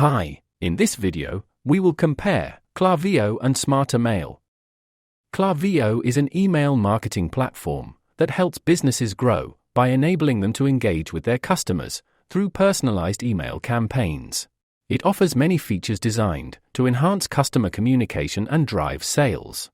Hi, in this video, we will compare Klaviyo and SmartrMail. Klaviyo is an email marketing platform that helps businesses grow by enabling them to engage with their customers through personalized email campaigns. It offers many features designed to enhance customer communication and drive sales.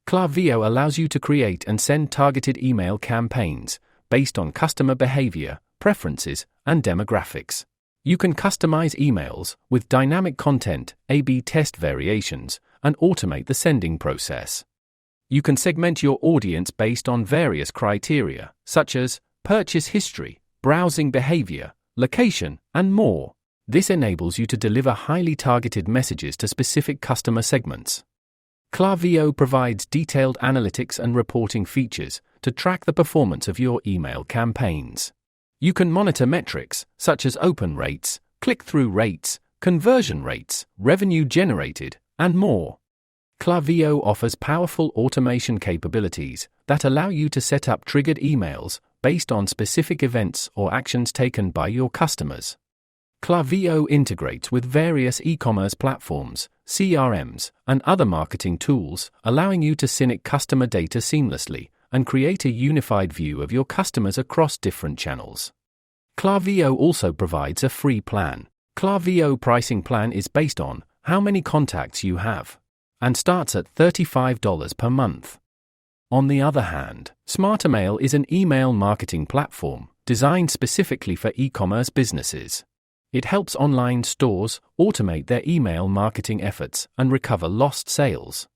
Klaviyo allows you to create and send targeted email campaigns based on customer behavior, preferences, and demographics. You can customize emails with dynamic content, A/B test variations, and automate the sending process. You can segment your audience based on various criteria, such as purchase history, browsing behavior, location, and more. This enables you to deliver highly targeted messages to specific customer segments. Klaviyo provides detailed analytics and reporting features to track the performance of your email campaigns. You can monitor metrics such as open rates, click-through rates, conversion rates, revenue generated, and more. Klaviyo offers powerful automation capabilities that allow you to set up triggered emails based on specific events or actions taken by your customers. Klaviyo integrates with various e-commerce platforms, CRMs, and other marketing tools, allowing you to sync customer data seamlessly and create a unified view of your customers across different channels. Klaviyo also provides a free plan. Klaviyo pricing plan is based on how many contacts you have and starts at $35 per month. On the other hand, SmartrMail is an email marketing platform designed specifically for e-commerce businesses. It helps online stores automate their email marketing efforts and recover lost sales.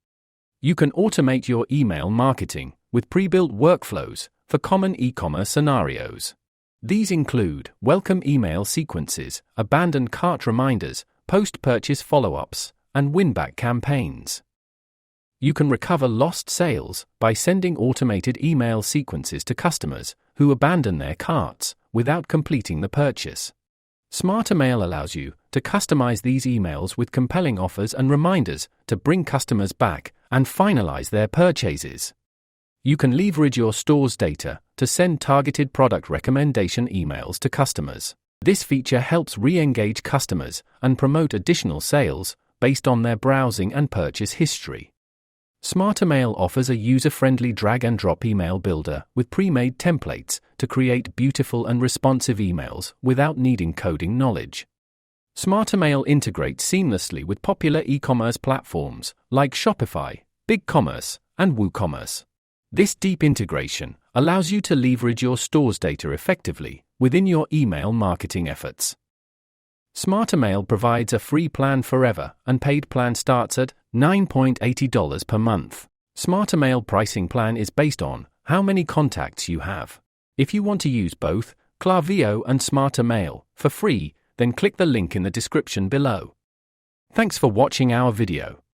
You can automate your email marketing with pre-built workflows for common e-commerce scenarios. These include welcome email sequences, abandoned cart reminders, post-purchase follow-ups, and win-back campaigns. You can recover lost sales by sending automated email sequences to customers who abandon their carts without completing the purchase. SmartrMail allows you to customize these emails with compelling offers and reminders to bring customers back and finalize their purchases. You can leverage your store's data to send targeted product recommendation emails to customers. This feature helps re-engage customers and promote additional sales based on their browsing and purchase history. SmartrMail offers a user-friendly drag-and-drop email builder with pre-made templates to create beautiful and responsive emails without needing coding knowledge. SmartrMail integrates seamlessly with popular e-commerce platforms like Shopify, BigCommerce, and WooCommerce. This deep integration allows you to leverage your store's data effectively within your email marketing efforts. SmartrMail provides a free plan forever and paid plan starts at $9.80 per month. SmartrMail pricing plan is based on how many contacts you have. If you want to use both Klaviyo and SmartrMail for free, then click the link in the description below. Thanks for watching our video.